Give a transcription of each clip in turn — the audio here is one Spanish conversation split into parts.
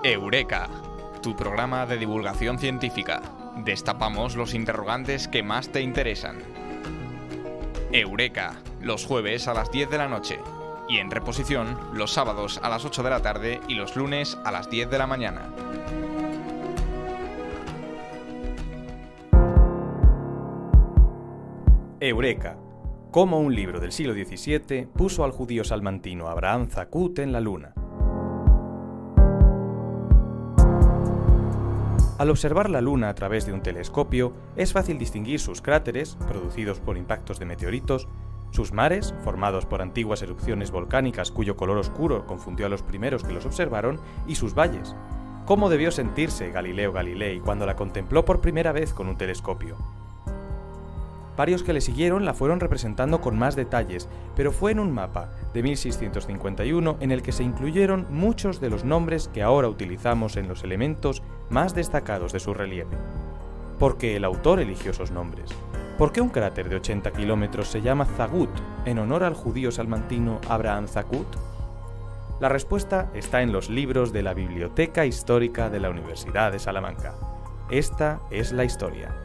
Eureka, tu programa de divulgación científica. Destapamos los interrogantes que más te interesan. Eureka, los jueves a las 10 de la noche. Y en reposición, los sábados a las 8 de la tarde y los lunes a las 10 de la mañana. Eureka. Cómo un libro del siglo XVII puso al judío salmantino Abraham Zakut en la luna. Al observar la luna a través de un telescopio, es fácil distinguir sus cráteres, producidos por impactos de meteoritos, sus mares, formados por antiguas erupciones volcánicas cuyo color oscuro confundió a los primeros que los observaron, y sus valles. ¿Cómo debió sentirse Galileo Galilei cuando la contempló por primera vez con un telescopio? Varios que le siguieron la fueron representando con más detalles, pero fue en un mapa de 1651 en el que se incluyeron muchos de los nombres que ahora utilizamos en los elementos más destacados de su relieve. ¿Por qué el autor eligió esos nombres? ¿Por qué un cráter de 80 kilómetros se llama Zagut, en honor al judío salmantino Abraham Zakut? La respuesta está en los libros de la Biblioteca Histórica de la Universidad de Salamanca. Esta es la historia.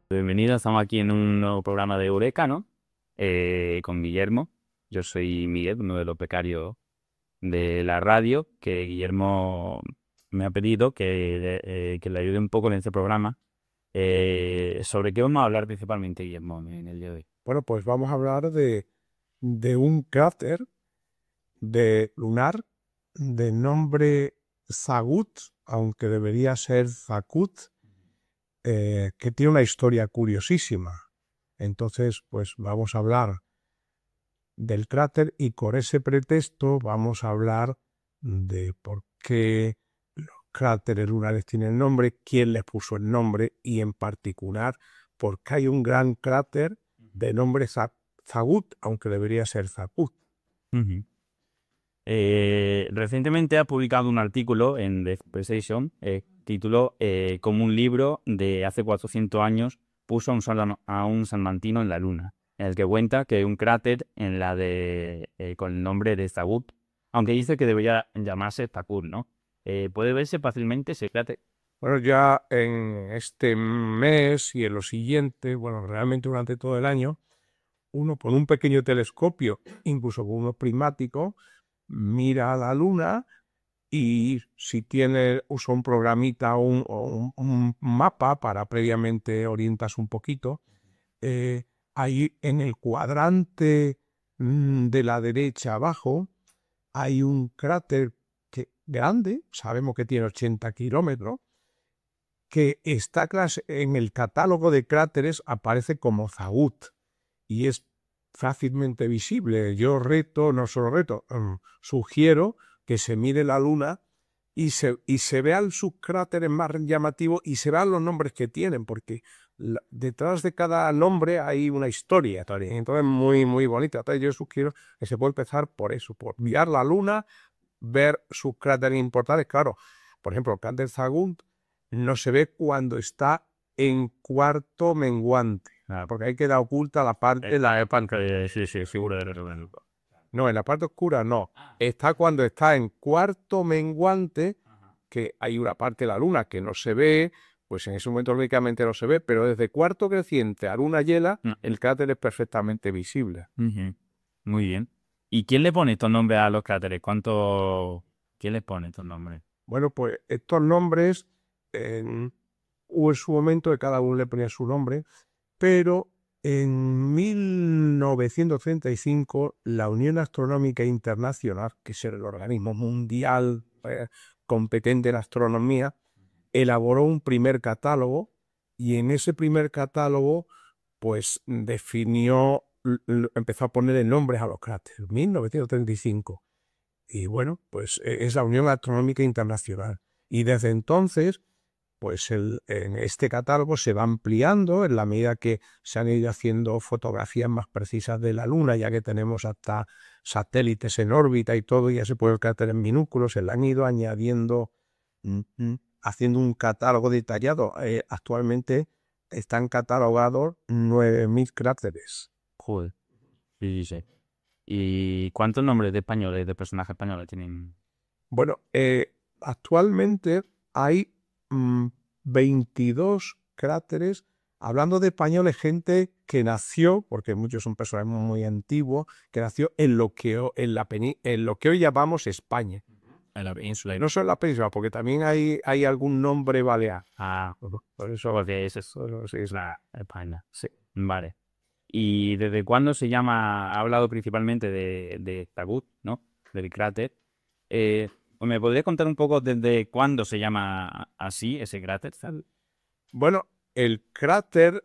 Bienvenidos, estamos aquí en un nuevo programa de Eureka, ¿no? Con Guillermo. Yo soy Miguel, uno de los becarios de la radio, que Guillermo me ha pedido que le ayude un poco en este programa. ¿Sobre qué vamos a hablar principalmente, Guillermo, en el día de hoy? Bueno, pues vamos a hablar de un cráter de lunar de nombre Zagut, aunque debería ser Zakut, que tiene una historia curiosísima. Entonces, pues vamos a hablar del cráter y con ese pretexto vamos a hablar de por qué los cráteres lunares tienen nombre, quién les puso el nombre y en particular por qué hay un gran cráter de nombre Zagut, aunque debería ser Zakut. Recientemente ha publicado un artículo en The Conversation título como un libro de hace 400 años puso a un salmantino en la luna, en el que cuenta que hay un cráter en la con el nombre de Zagut, aunque dice que debería llamarse Zakut, ¿no? ¿Puede verse fácilmente ese cráter? Bueno, ya en este mes y en lo siguiente, bueno, realmente durante todo el año, uno con un pequeño telescopio, incluso con uno prismático, mira a la luna y si usa un programita o un mapa para previamente orientarse un poquito, ahí en el cuadrante de la derecha abajo hay un cráter grande, sabemos que tiene 80 kilómetros, que está en el catálogo de cráteres aparece como Zagut y es fácilmente visible. Yo sugiero que se mire la luna y se vean sus cráteres más llamativos y se vean los nombres que tienen, porque detrás de cada nombre hay una historia. Entonces, muy, muy bonita. Entonces, yo sugiero que se puede empezar por eso, por mirar la luna, ver sus cráteres importantes. Claro, por ejemplo, el cráter Zagut no se ve cuando está en cuarto menguante, porque ahí queda oculta la parte... Sí, figura de... No, en la parte oscura no. Está cuando está en cuarto menguante, que hay una parte de la luna que no se ve, pues en ese momento lógicamente no se ve, pero desde cuarto creciente a luna llena, el cráter es perfectamente visible. Muy bien. ¿Y quién le pone estos nombres a los cráteres? ¿Quién les pone estos nombres? Bueno, pues estos nombres, hubo en su momento que cada uno le ponía su nombre, pero en 1935 la Unión Astronómica Internacional, que es el organismo mundial competente en astronomía, elaboró un primer catálogo y en ese primer catálogo pues empezó a ponerle nombres a los cráteres, 1935. Y bueno, pues es la Unión Astronómica Internacional. Y desde entonces pues en este catálogo se va ampliando en la medida que se han ido haciendo fotografías más precisas de la Luna, ya que tenemos hasta satélites en órbita y todo, ya se puede ver cráteres minúsculos, se le han ido añadiendo haciendo un catálogo detallado. Actualmente están catalogados 9.000 cráteres. Joder. Sí, sí, sí. ¿Y cuántos nombres de españoles, de personajes españoles tienen? Bueno, actualmente hay 22 cráteres. Hablando de españoles, gente que nació, porque muchos son personajes muy antiguos, que nació en lo que, en lo que hoy llamamos España, en la península. Y no solo en la península, porque también hay algún nombre balear. Por eso, porque eso es la España. Sí. Vale. ¿Y desde cuándo se llama? Ha hablado principalmente de Tagut, ¿no? Del cráter. ¿Me podría contar un poco desde cuándo se llama así ese cráter? Bueno, el cráter,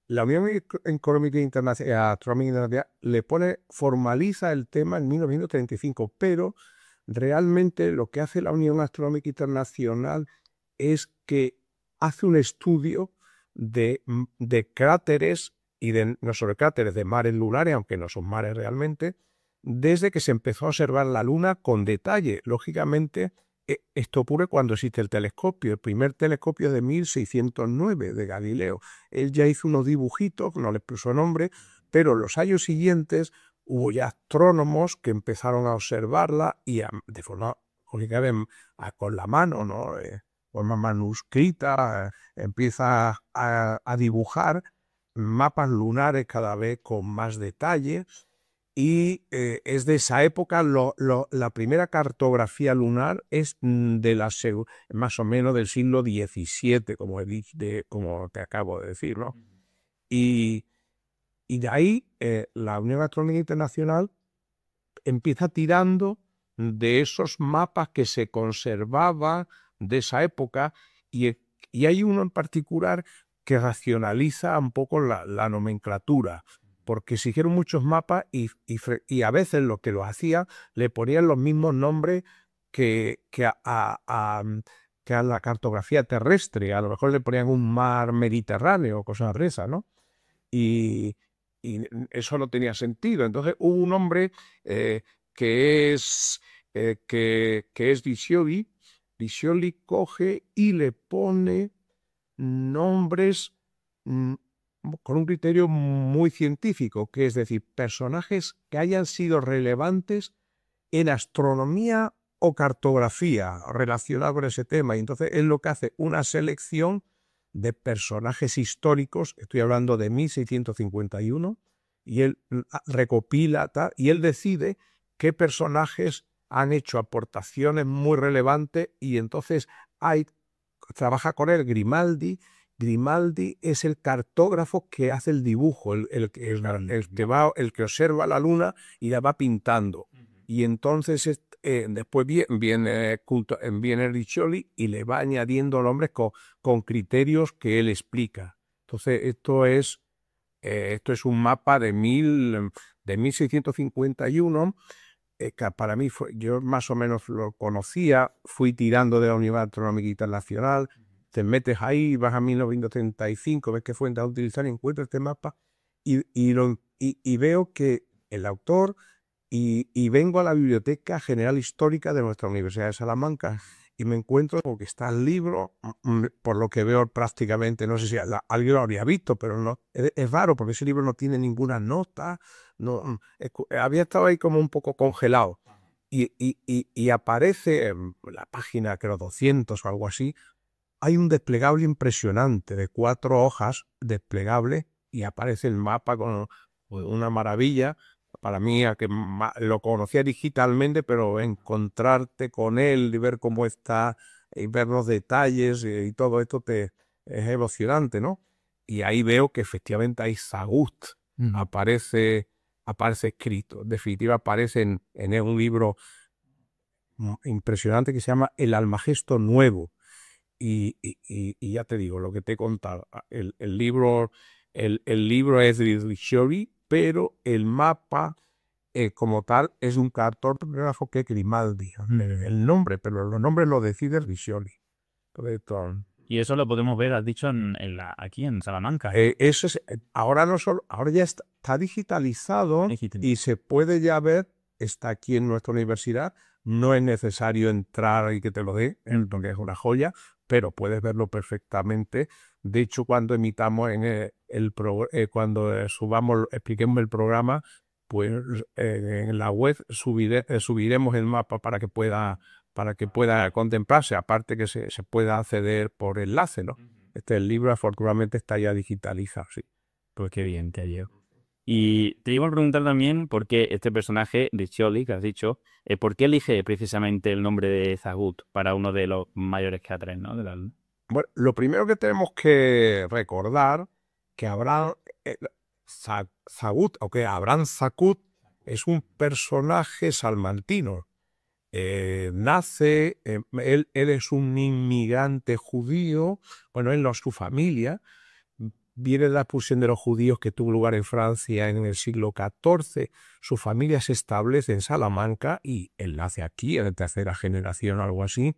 la Unión Astronómica Internacional le formaliza el tema en 1935, pero realmente lo que hace la Unión Astronómica Internacional es que hace un estudio de cráteres y no solo cráteres, de mares lunares, aunque no son mares realmente, desde que se empezó a observar la Luna con detalle. Lógicamente, esto ocurre cuando existe el telescopio. El primer telescopio es de 1609 de Galileo. Él ya hizo unos dibujitos, no les puso nombre, pero los años siguientes hubo ya astrónomos que empezaron a observarla y de forma, lógicamente, con la mano, ¿no? De forma manuscrita, empieza a dibujar mapas lunares cada vez con más detalle. Y es de esa época, la primera cartografía lunar es más o menos del siglo XVII, como te acabo de decir, ¿no? Y de ahí la Unión Astronómica Internacional empieza tirando de esos mapas que se conservaban de esa época y hay uno en particular que racionaliza un poco la nomenclatura, porque se hicieron muchos mapas y a veces lo que los hacían le ponían los mismos nombres que a la cartografía terrestre. A lo mejor le ponían un mar Mediterráneo o cosas de esas, ¿no? Y eso no tenía sentido. Entonces hubo un hombre que es Riccioli. Riccioli coge y le pone nombres con un criterio muy científico, que es decir, personajes que hayan sido relevantes en astronomía o cartografía relacionados con ese tema. Y entonces es lo que hace una selección de personajes históricos, estoy hablando de 1651, y él recopila y él decide qué personajes han hecho aportaciones muy relevantes y entonces trabaja con él Grimaldi. Grimaldi es el cartógrafo que hace el dibujo, el que observa la Luna y la va pintando. Y entonces después viene Riccioli y le va añadiendo nombres con criterios que él explica. Entonces esto es un mapa de 1651, que para mí yo más o menos lo conocía, fui tirando de la Unión Astronómica Internacional. Te metes ahí, vas a 1935, ves qué fuentes a utilizar y encuentras este mapa y veo que el autor y vengo a la Biblioteca General Histórica de nuestra Universidad de Salamanca y me encuentro porque está el libro, por lo que veo prácticamente, no sé si alguien lo habría visto, pero no, es raro porque ese libro no tiene ninguna nota, no, había estado ahí como un poco congelado y aparece en la página, creo, 200 o algo así. Hay un desplegable impresionante de 4 hojas desplegable y aparece el mapa con una maravilla. Para mí, que lo conocía digitalmente, pero encontrarte con él y ver cómo está y ver los detalles y todo esto es emocionante, ¿no? Y ahí veo que efectivamente hay Tagut, aparece escrito. En definitiva, aparece en un libro impresionante que se llama El Almagesto Nuevo. Y ya te digo, lo que te he contado, el libro es de Riccioli, pero el mapa como tal es un cartógrafo que es Grimaldi. El nombre, pero los nombres lo decide Riccioli. Y eso lo podemos ver, has dicho, aquí en Salamanca. Eso es, ahora ya está digitalizado y se puede ya ver, está aquí en nuestra universidad, No es necesario entrar y que te lo dé, en lo que es una joya, pero puedes verlo perfectamente. De hecho, cuando emitamos cuando expliquemos el programa, pues en la web subiremos el mapa para que pueda contemplarse, aparte que se pueda acceder por enlace, ¿no? El libro afortunadamente está ya digitalizado, sí. Pues qué bien, te llevo. Y te iba a preguntar también por qué este personaje de Scioli, que has dicho, ¿por qué elige precisamente el nombre de Zagut para uno de los mayores teatres, ¿no? Bueno, lo primero que tenemos que recordar que Zagut, o que Abraham Zagut, es un personaje salmantino. Él es un inmigrante judío, bueno, él no, su familia, viene de la expulsión de los judíos que tuvo lugar en Francia en el siglo XIV. Su familia se establece en Salamanca y él nace aquí, en tercera generación o algo así,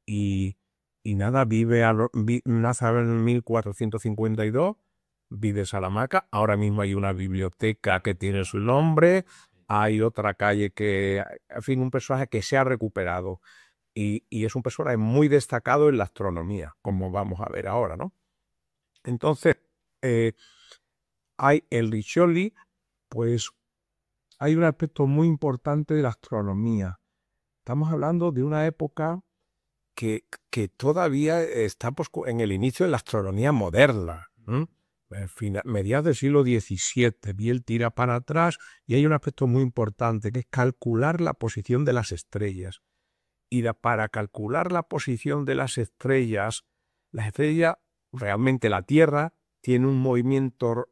y nada, nace en 1452, vive en Salamanca. Ahora mismo hay una biblioteca que tiene su nombre, hay otra calle en fin, un personaje que se ha recuperado y es un personaje muy destacado en la astronomía, como vamos a ver ahora, ¿no? Entonces, hay el Riccioli, pues hay un aspecto muy importante de la astronomía. Estamos hablando de una época que todavía estamos en el inicio de la astronomía moderna. Mediados del siglo XVII, y él tira para atrás y hay un aspecto muy importante que es calcular la posición de las estrellas. Y para calcular la posición de las estrellas, realmente la Tierra tiene un movimiento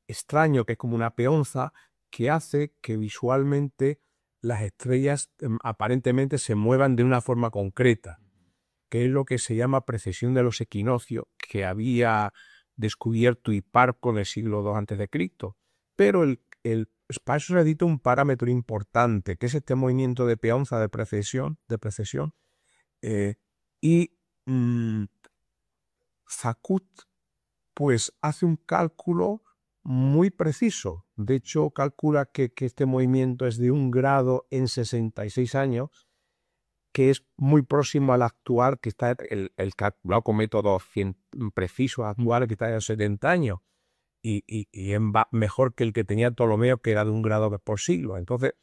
extraño que es como una peonza que hace que visualmente las estrellas aparentemente se muevan de una forma concreta, que es lo que se llama precesión de los equinoccios, que había descubierto Hiparco en el siglo II a.C. Pero para eso se edita un parámetro importante, que es este movimiento de peonza de precesión, y Zacut pues hace un cálculo muy preciso. De hecho, calcula que este movimiento es de 1 grado en 66 años, que es muy próximo al actual, que está el calculado con métodos precisos actuales, que está en 70 años, y es mejor que el que tenía Ptolomeo, que era de 1 grado por siglo. Entonces,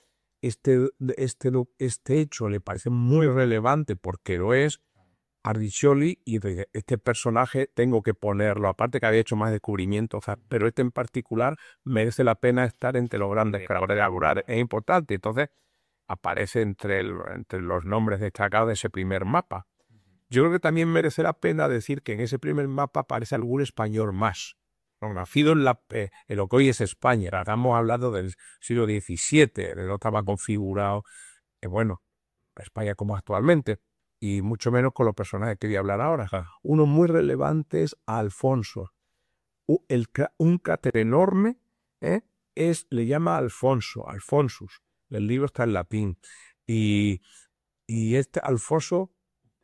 este hecho le parece muy relevante porque lo es a Riccioli, y este personaje tengo que ponerlo, aparte que había hecho más descubrimientos, pero este en particular merece la pena estar entre los grandes creadores, es importante. Entonces aparece entre los nombres destacados de ese primer mapa. Yo creo que también merece la pena decir que en ese primer mapa aparece algún español más, ¿no? Nacido en lo que hoy es España. Estamos hablando del siglo XVII, no estaba configurado, España como actualmente, y mucho menos con los personajes que voy a hablar ahora. Uno muy relevante es Alfonso. Un cráter enorme le llama Alfonsus. El libro está en latín. Y este Alfonso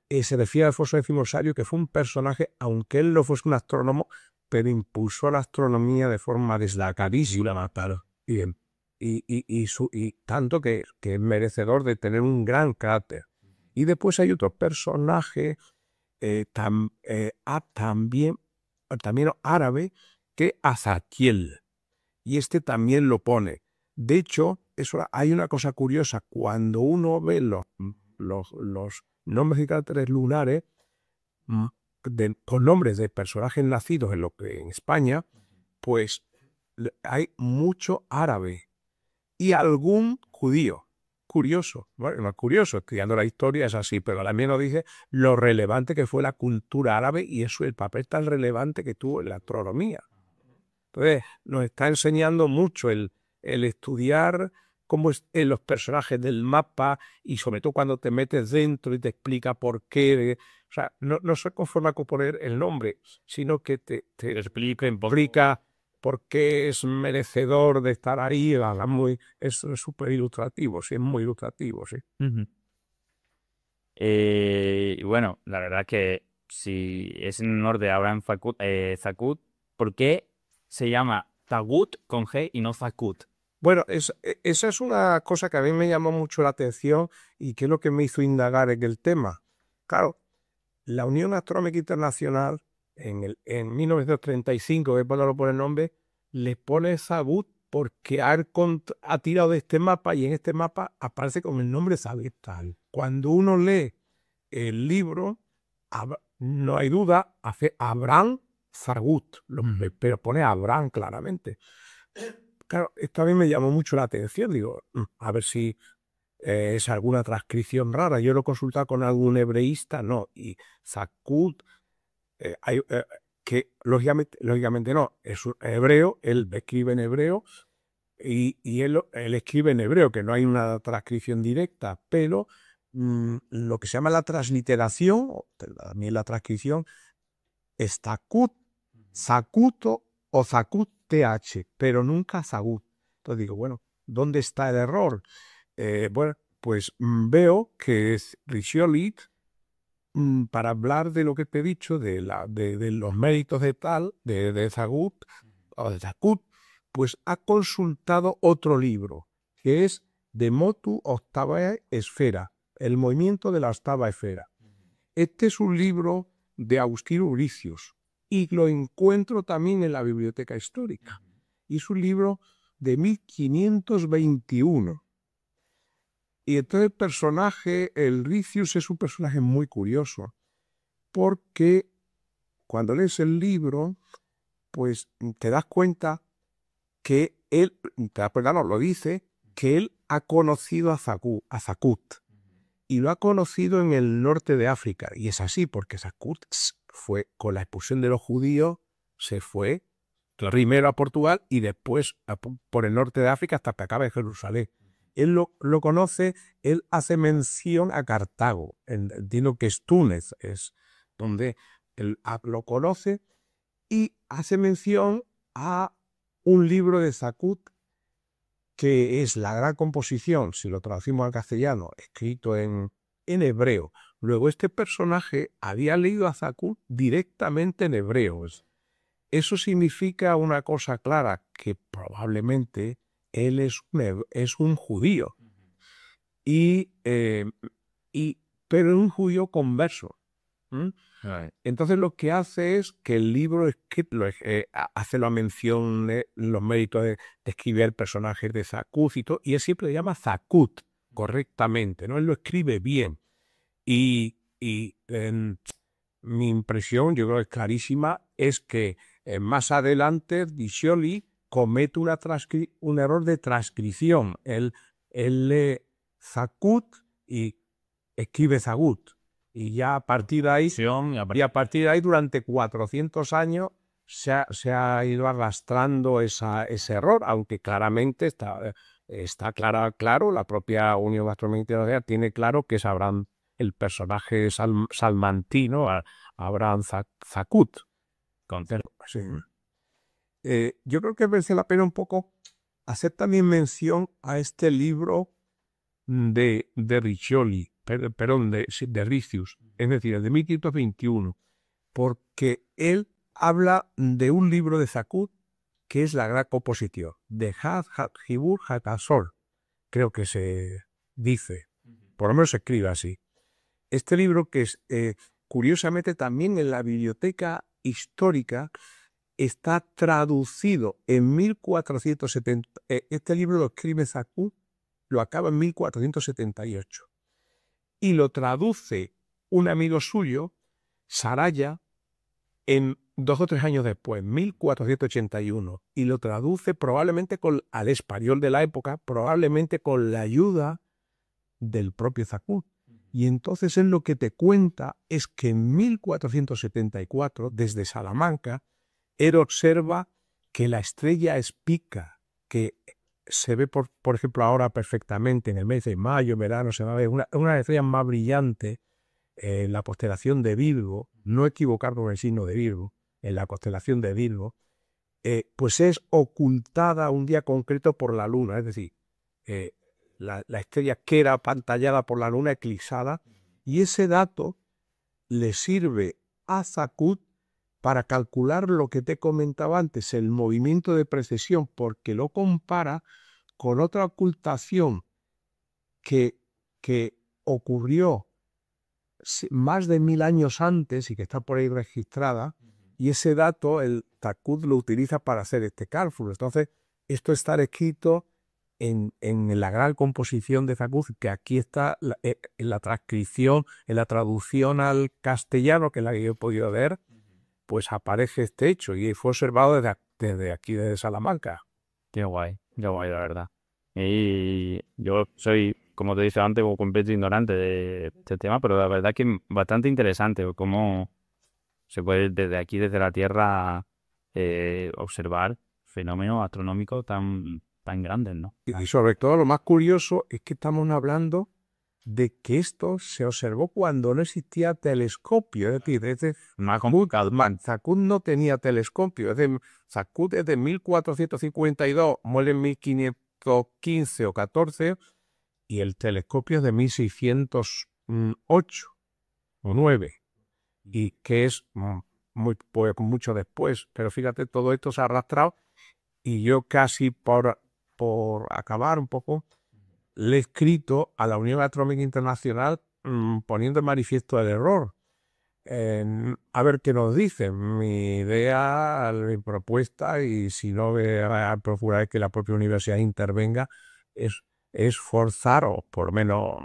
se refiere a Alfonso X Masario, que fue un personaje, aunque él no fuese un astrónomo, pero impulsó la astronomía de forma destacadísima. Y tanto que es merecedor de tener un gran cráter. Y después hay otro personaje también árabe, que Azatiel. Y este también lo pone. De hecho, hay una cosa curiosa. Cuando uno ve los nombres y caracteres lunares con nombres de personajes nacidos en España, pues hay mucho árabe y algún judío. Curioso, bueno, no es curioso, estudiando la historia es así, pero también nos dice lo relevante que fue la cultura árabe y eso, el papel tan relevante que tuvo en la astronomía. Entonces, nos está enseñando mucho el estudiar cómo los personajes del mapa, y sobre todo cuando te metes dentro y te explica por qué. O sea, no se conforma con poner el nombre, sino que te explica por qué es merecedor de estar ahí. Es súper ilustrativo, sí, es muy ilustrativo, sí. Y bueno, la verdad que si es en honor de Abraham Zacut, ¿por qué se llama Tagut con G y no Zacut? Bueno, esa es una cosa que a mí me llamó mucho la atención y que es lo que me hizo indagar en el tema. Claro, la Unión Astronómica Internacional en 1935, que es por el nombre, le pone Zagut porque ha tirado de este mapa y en este mapa aparece con el nombre Zagutal. Cuando uno lee el libro, no hay duda, hace Abraham Zagut, pero pone Abraham claramente. Claro, esto a mí me llamó mucho la atención. Digo, a ver si es alguna transcripción rara. Yo lo he consultado con algún hebreísta, no. Y Zagut, que lógicamente no, es un hebreo, él escribe en hebreo y él escribe en hebreo, que no hay una transcripción directa, pero lo que se llama la transliteración, o también la transcripción, es Zacut, Zacuto o Zacut TH, pero nunca Zagut. Entonces digo, bueno, ¿dónde está el error? Bueno, pues veo que es Riccioli, para hablar de lo que te he dicho, de los méritos de Zagut, o de Zacut, pues ha consultado otro libro, que es De Motu Octavae Esfera, el movimiento de la octava esfera. Este es un libro de Agustín Uricius y lo encuentro también en la Biblioteca Histórica. Y es un libro de 1521. Y entonces el personaje, el Ricius, es un personaje muy curioso, porque cuando lees el libro, pues te das cuenta que él, lo dice, que él ha conocido a Zacut, y lo ha conocido en el norte de África. Y es así, porque Zacut fue, con la expulsión de los judíos, se fue primero a Portugal y después por el norte de África hasta que acaba en Jerusalén. Él lo conoce, él hace mención a Cartago, entiendo que es Túnez, es donde él lo conoce, y hace mención a un libro de Zacut que es la gran composición, si lo traducimos al castellano, escrito en hebreo. Luego este personaje había leído a Zacut directamente en hebreo. Eso significa una cosa clara, que probablemente él es un judío, pero un judío converso. Entonces lo que hace es que el libro hace la mención de los méritos de escribir el personaje de Zacut y todo, y él siempre le llama Zacut correctamente, ¿no? Él lo escribe bien. Y mi impresión, yo creo que es clarísima, es que más adelante Riccioli comete un error de transcripción. Él lee Zacut y escribe Zagut. Y ya a partir de ahí, durante 400 años se ha ido arrastrando ese error, aunque claramente está claro, la propia Unión Astronómica Internacional tiene claro que es Abraham, el personaje salmantino, Abraham Zacut. Sí. Yo creo que merece la pena un poco hacer también mención a este libro de Riccioli, perdón, de Ricius, es decir, el de 1521, porque él habla de un libro de Zacut que es la gran composición, de Hibur Hatasol, creo que se dice, por lo menos se escribe así. Este libro, que es curiosamente también en la Biblioteca Histórica, está traducido en 1470. Este libro lo escribe Zacut, lo acaba en 1478. Y lo traduce un amigo suyo, Saraya, en 2 o 3 años después, 1481. Y lo traduce probablemente al español de la época, probablemente con la ayuda del propio Zacut. Y entonces él lo que te cuenta es que en 1474, desde Salamanca, él observa que la estrella Espica, que se ve, por ejemplo, ahora perfectamente en el mes de mayo, verano, se va a ver una de las estrellas más brillantes en la constelación de Virgo, no equivocar con el signo de Virgo, en la constelación de Virgo, pues es ocultada un día concreto por la luna, es decir, la estrella queda pantallada por la luna eclipsada, y ese dato le sirve a Zacut para calcular lo que te comentaba antes, el movimiento de precesión, porque lo compara con otra ocultación que ocurrió más de 1000 años antes y que está por ahí registrada, y ese dato el Zacut lo utiliza para hacer este cálculo. Entonces, esto está escrito en la gran composición de Zacut, que aquí está en la transcripción, en la traducción al castellano, que es la que yo he podido ver, pues aparece este hecho y fue observado desde aquí, desde Salamanca. Qué guay, la verdad. Y yo soy, como te dije antes, un completo ignorante de este tema, pero la verdad que bastante interesante cómo se puede desde aquí, desde la Tierra, observar fenómenos astronómicos tan grandes, ¿no? Y sobre todo lo más curioso es que estamos hablando de que esto se observó cuando no existía telescopio. Es decir, Zacut no tenía telescopio. Zacut es de 1452, muere en 1515 o 14, y el telescopio es de 1608 o 9, y que es mucho después. Pero fíjate, todo esto se ha arrastrado, y yo casi por acabar un poco, le he escrito a la Unión Astronómica Internacional poniendo en manifiesto el error. A ver qué nos dicen. Mi idea, mi propuesta, y si no voy a procurar que la propia universidad intervenga, es forzar, o por lo menos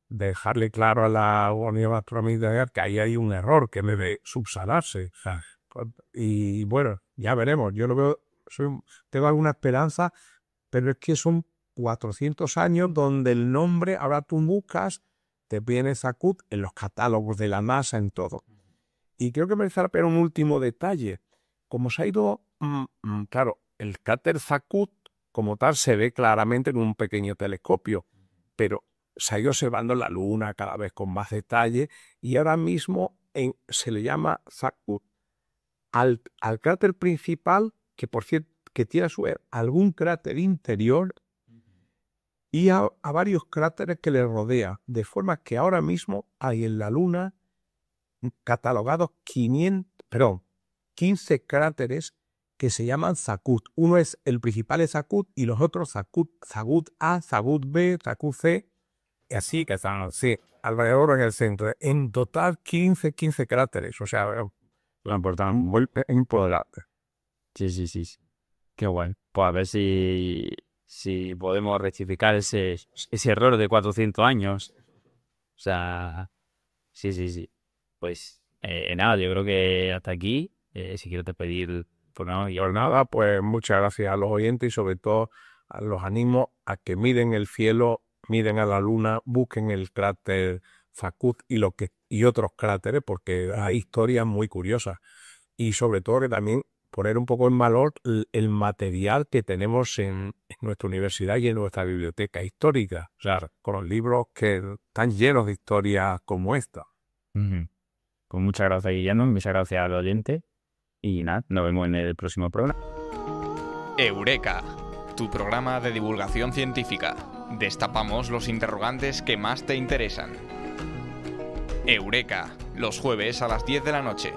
dejarle claro a la Unión Astronómica Internacional que ahí hay un error que debe subsanarse. Y bueno, ya veremos. Yo lo veo, tengo alguna esperanza, pero es que son 400 años donde el nombre, ahora tú buscas, te viene Zacut en los catálogos de la NASA, en todo. Y creo que merece la pena un último detalle. Como se ha ido, claro, el cráter Zacut como tal se ve claramente en un pequeño telescopio, pero se ha ido observando la Luna cada vez con más detalle, y ahora mismo se le llama Zacut al cráter principal, que por cierto que tiene a su vez algún cráter interior, y a varios cráteres que le rodean, de forma que ahora mismo hay en la Luna catalogados 15 cráteres que se llaman Zacut. Uno es el principal, es Zacut, y los otros Zacut A, Zacut B, Zacut C, y así que están así, alrededor en el centro. En total 15 cráteres, o sea, Lo importante. muy importante. Sí. Qué guay. Pues a ver si podemos rectificar ese error de 400 años. O sea, sí. Pues nada, yo creo que hasta aquí. Si quiero te pedir, Pues nada, pues muchas gracias a los oyentes, y sobre todo los animo a que miren el cielo, miren a la Luna, busquen el cráter Zacut y otros cráteres, porque hay historias muy curiosas. Y sobre todo que también poner un poco en valor el material que tenemos en nuestra universidad y en nuestra biblioteca histórica, o sea, con los libros que están llenos de historias como esta. Pues muchas gracias, Guillermo, muchas gracias al oyente, y nada, nos vemos en el próximo programa. Eureka, tu programa de divulgación científica. Destapamos los interrogantes que más te interesan. Eureka, los jueves a las 10 de la noche.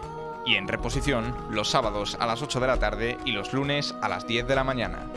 Y en reposición, los sábados a las 8 de la tarde y los lunes a las 10 de la mañana.